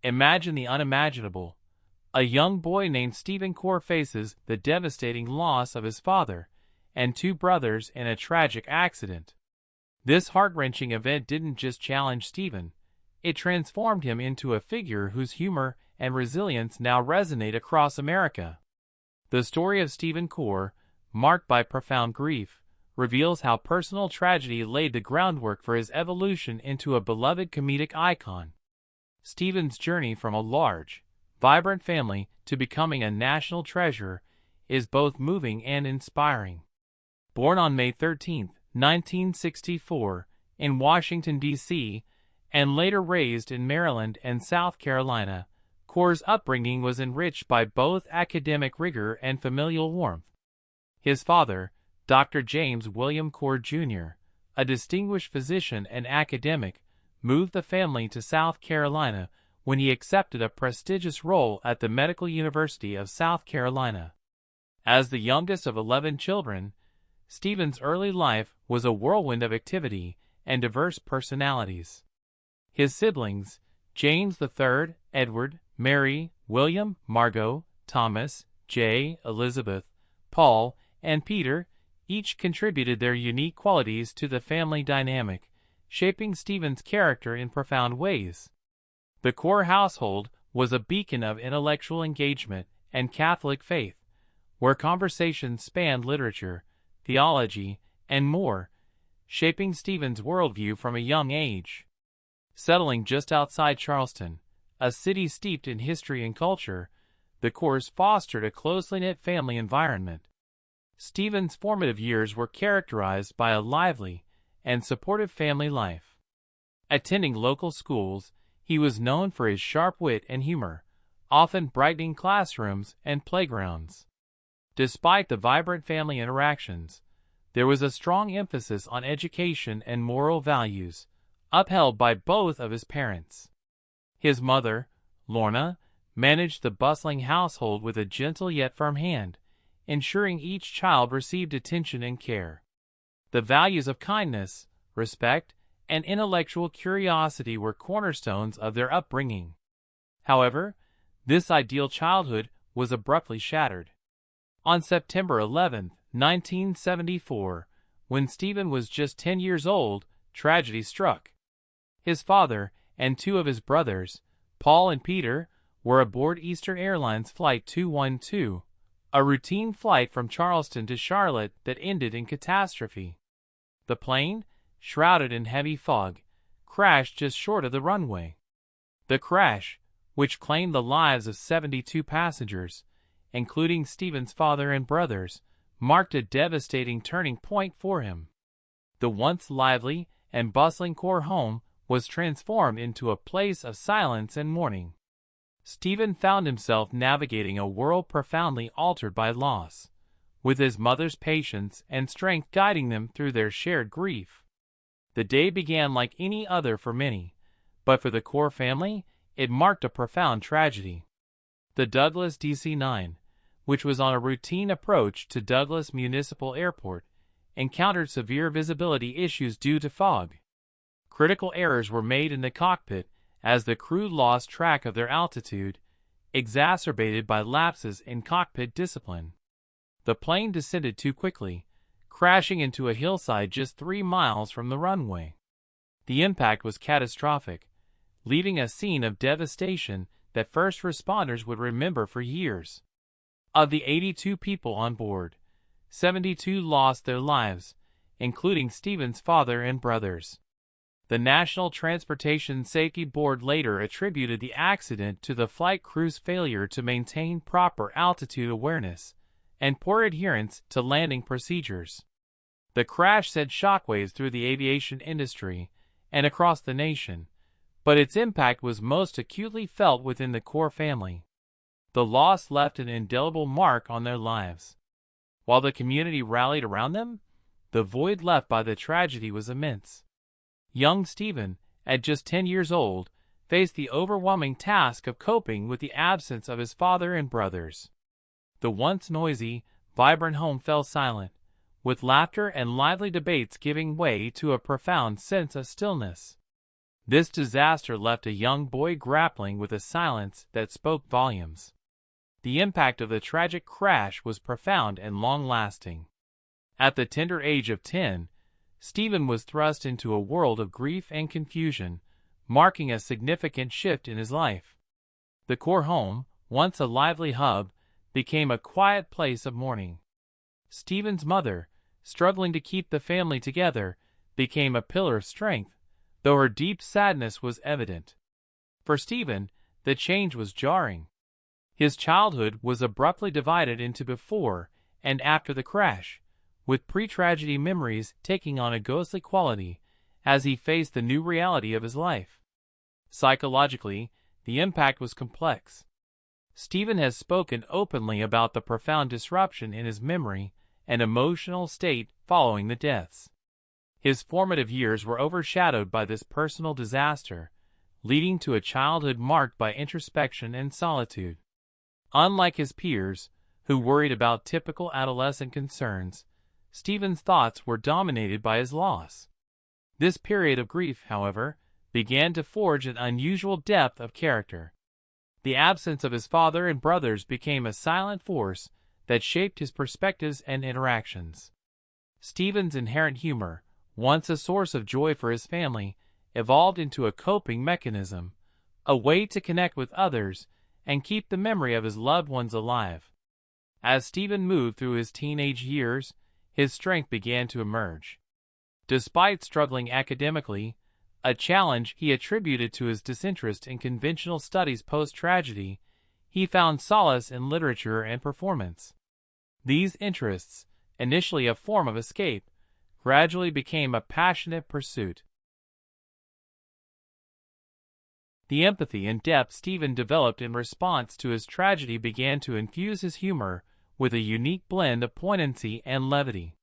Imagine the unimaginable. A young boy named Stephen Colbert faces the devastating loss of his father and two brothers in a tragic accident. This heart-wrenching event didn't just challenge Stephen, it transformed him into a figure whose humor and resilience now resonate across America. The story of Stephen Colbert, marked by profound grief, reveals how personal tragedy laid the groundwork for his evolution into a beloved comedic icon. Stephen's journey from a large, vibrant family to becoming a national treasure is both moving and inspiring. Born on May 13, 1964, in Washington, D.C., and later raised in Maryland and South Carolina, Colbert's upbringing was enriched by both academic rigor and familial warmth. His father, Dr. James William Colbert Jr., a distinguished physician and academic, moved the family to South Carolina when he accepted a prestigious role at the Medical University of South Carolina. As the youngest of 11 children, Stephen's early life was a whirlwind of activity and diverse personalities. His siblings, James III, Edward, Mary, William, Margot, Thomas, Jay, Elizabeth, Paul, and Peter, each contributed their unique qualities to the family dynamic, shaping Stephen's character in profound ways. The Colbert household was a beacon of intellectual engagement and Catholic faith, where conversations spanned literature, theology, and more, shaping Stephen's worldview from a young age. Settling just outside Charleston, a city steeped in history and culture, the Colberts fostered a closely knit family environment. Stephen's formative years were characterized by a lively and supportive family life. Attending local schools, he was known for his sharp wit and humor, often brightening classrooms and playgrounds. Despite the vibrant family interactions, there was a strong emphasis on education and moral values, upheld by both of his parents. His mother, Lorna, managed the bustling household with a gentle yet firm hand, ensuring each child received attention and care. The values of kindness, respect, and intellectual curiosity were cornerstones of their upbringing. However, this ideal childhood was abruptly shattered. On September 11, 1974, when Stephen was just 10 years old, tragedy struck. His father and two of his brothers, Paul and Peter, were aboard Eastern Airlines Flight 212, a routine flight from Charleston to Charlotte that ended in catastrophe. The plane, shrouded in heavy fog, crashed just short of the runway. The crash, which claimed the lives of 72 passengers, including Stephen's father and brothers, marked a devastating turning point for him. The once lively and bustling Colbert home was transformed into a place of silence and mourning. Stephen found himself navigating a world profoundly altered by loss, with his mother's patience and strength guiding them through their shared grief. The day began like any other for many, but for the Colbert family, it marked a profound tragedy. The Douglas DC-9, which was on a routine approach to Douglas Municipal Airport, encountered severe visibility issues due to fog. Critical errors were made in the cockpit as the crew lost track of their altitude, exacerbated by lapses in cockpit discipline. The plane descended too quickly, crashing into a hillside just 3 miles from the runway. The impact was catastrophic, leaving a scene of devastation that first responders would remember for years. Of the 82 people on board, 72 lost their lives, including Stephen's father and brothers. The National Transportation Safety Board later attributed the accident to the flight crew's failure to maintain proper altitude awareness and poor adherence to landing procedures. The crash sent shockwaves through the aviation industry and across the nation, but its impact was most acutely felt within the Colbert family. The loss left an indelible mark on their lives. While the community rallied around them, the void left by the tragedy was immense. Young Stephen, at just 10 years old, faced the overwhelming task of coping with the absence of his father and brothers. The once noisy, vibrant home fell silent, with laughter and lively debates giving way to a profound sense of stillness. This disaster left a young boy grappling with a silence that spoke volumes. The impact of the tragic crash was profound and long-lasting. At the tender age of 10, Stephen was thrust into a world of grief and confusion, marking a significant shift in his life. The core home, once a lively hub, became a quiet place of mourning. Stephen's mother, struggling to keep the family together, became a pillar of strength, though her deep sadness was evident. For Stephen, the change was jarring. His childhood was abruptly divided into before and after the crash, with pre-tragedy memories taking on a ghostly quality as he faced the new reality of his life. Psychologically, the impact was complex. Stephen has spoken openly about the profound disruption in his memory and emotional state following the deaths. His formative years were overshadowed by this personal disaster, leading to a childhood marked by introspection and solitude. Unlike his peers, who worried about typical adolescent concerns, Stephen's thoughts were dominated by his loss. This period of grief, however, began to forge an unusual depth of character. The absence of his father and brothers became a silent force that shaped his perspectives and interactions. Stephen's inherent humor, once a source of joy for his family, evolved into a coping mechanism, a way to connect with others and keep the memory of his loved ones alive. As Stephen moved through his teenage years, his strength began to emerge. Despite struggling academically, a challenge he attributed to his disinterest in conventional studies post-tragedy, he found solace in literature and performance. These interests, initially a form of escape, gradually became a passionate pursuit. The empathy and depth Stephen developed in response to his tragedy began to infuse his humor with a unique blend of poignancy and levity.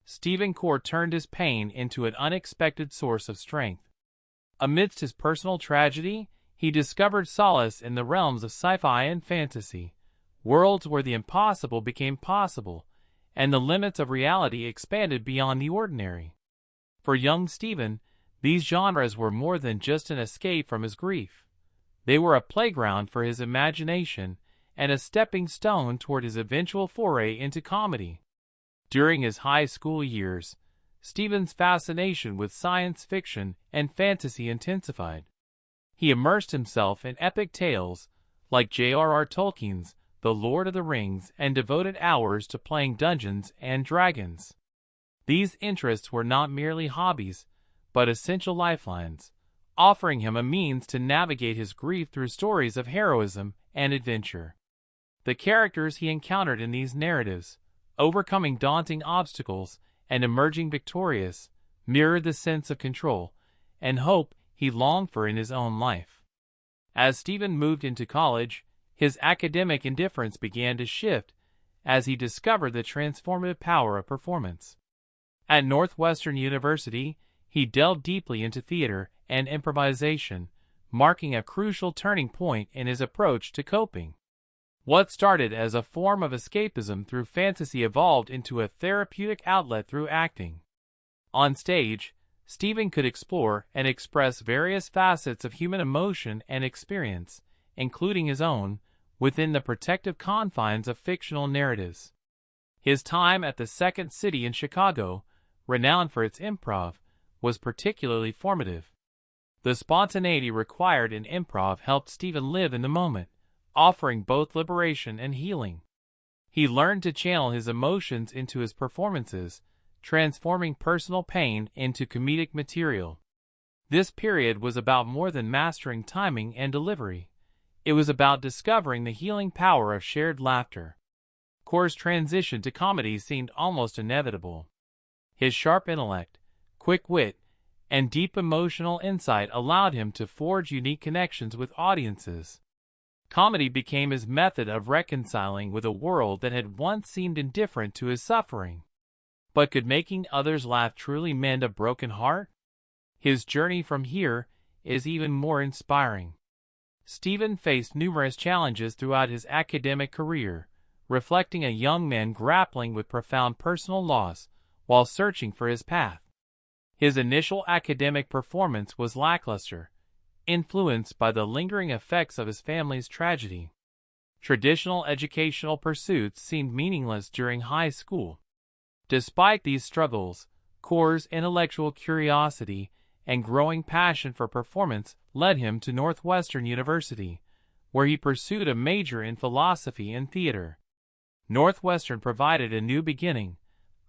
Stephen Colbert turned his pain into an unexpected source of strength. Amidst his personal tragedy, he discovered solace in the realms of sci-fi and fantasy, worlds where the impossible became possible, and the limits of reality expanded beyond the ordinary. For young Stephen, these genres were more than just an escape from his grief. They were a playground for his imagination and a stepping stone toward his eventual foray into comedy. During his high school years, Stephen's fascination with science fiction and fantasy intensified. He immersed himself in epic tales like J.R.R. Tolkien's The Lord of the Rings and devoted hours to playing Dungeons and Dragons. These interests were not merely hobbies, but essential lifelines, offering him a means to navigate his grief through stories of heroism and adventure. The characters he encountered in these narratives, overcoming daunting obstacles and emerging victorious, mirrored the sense of control and hope he longed for in his own life. As Stephen moved into college, his academic indifference began to shift as he discovered the transformative power of performance. At Northwestern University, he delved deeply into theater and improvisation, marking a crucial turning point in his approach to coping. What started as a form of escapism through fantasy evolved into a therapeutic outlet through acting. On stage, Stephen could explore and express various facets of human emotion and experience, including his own, within the protective confines of fictional narratives. His time at the Second City in Chicago, renowned for its improv, was particularly formative. The spontaneity required in improv helped Stephen live in the moment, offering both liberation and healing. He learned to channel his emotions into his performances, transforming personal pain into comedic material. This period was about more than mastering timing and delivery. It was about discovering the healing power of shared laughter. Colbert's transition to comedy seemed almost inevitable. His sharp intellect, quick wit, and deep emotional insight allowed him to forge unique connections with audiences. Comedy became his method of reconciling with a world that had once seemed indifferent to his suffering. But could making others laugh truly mend a broken heart? His journey from here is even more inspiring. Stephen faced numerous challenges throughout his academic career, reflecting a young man grappling with profound personal loss while searching for his path. His initial academic performance was lackluster, influenced by the lingering effects of his family's tragedy. Traditional educational pursuits seemed meaningless during high school. Despite these struggles, Core's intellectual curiosity and growing passion for performance led him to Northwestern University, where he pursued a major in philosophy and theater. Northwestern provided a new beginning,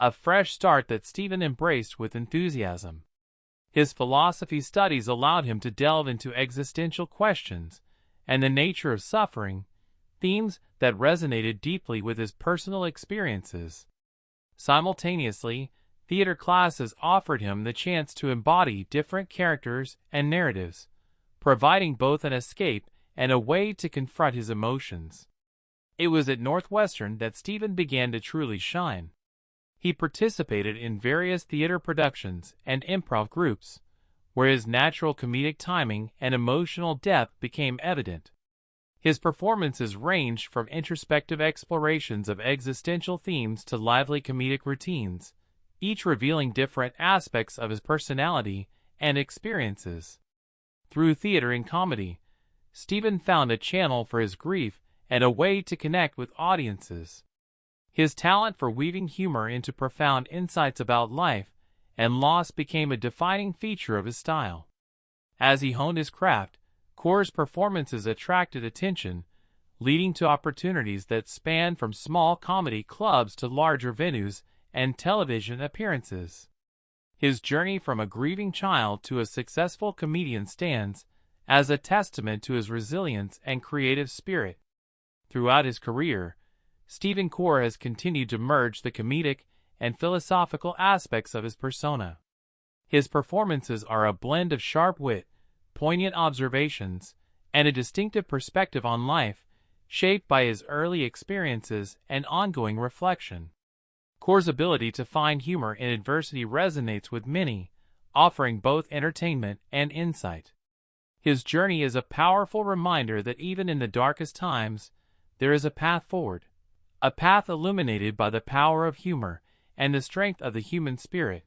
a fresh start that Stephen embraced with enthusiasm. His philosophy studies allowed him to delve into existential questions and the nature of suffering, themes that resonated deeply with his personal experiences. Simultaneously, theater classes offered him the chance to embody different characters and narratives, providing both an escape and a way to confront his emotions. It was at Northwestern that Stephen began to truly shine. He participated in various theater productions and improv groups, where his natural comedic timing and emotional depth became evident. His performances ranged from introspective explorations of existential themes to lively comedic routines, each revealing different aspects of his personality and experiences. Through theater and comedy, Stephen found a channel for his grief and a way to connect with audiences. His talent for weaving humor into profound insights about life and loss became a defining feature of his style. As he honed his craft, Core's performances attracted attention, leading to opportunities that spanned from small comedy clubs to larger venues and television appearances. His journey from a grieving child to a successful comedian stands as a testament to his resilience and creative spirit. Throughout his career, Stephen Core has continued to merge the comedic and philosophical aspects of his persona. His performances are a blend of sharp wit, poignant observations, and a distinctive perspective on life, shaped by his early experiences and ongoing reflection. Core's ability to find humor in adversity resonates with many, offering both entertainment and insight. His journey is a powerful reminder that even in the darkest times, there is a path forward, a path illuminated by the power of humor and the strength of the human spirit.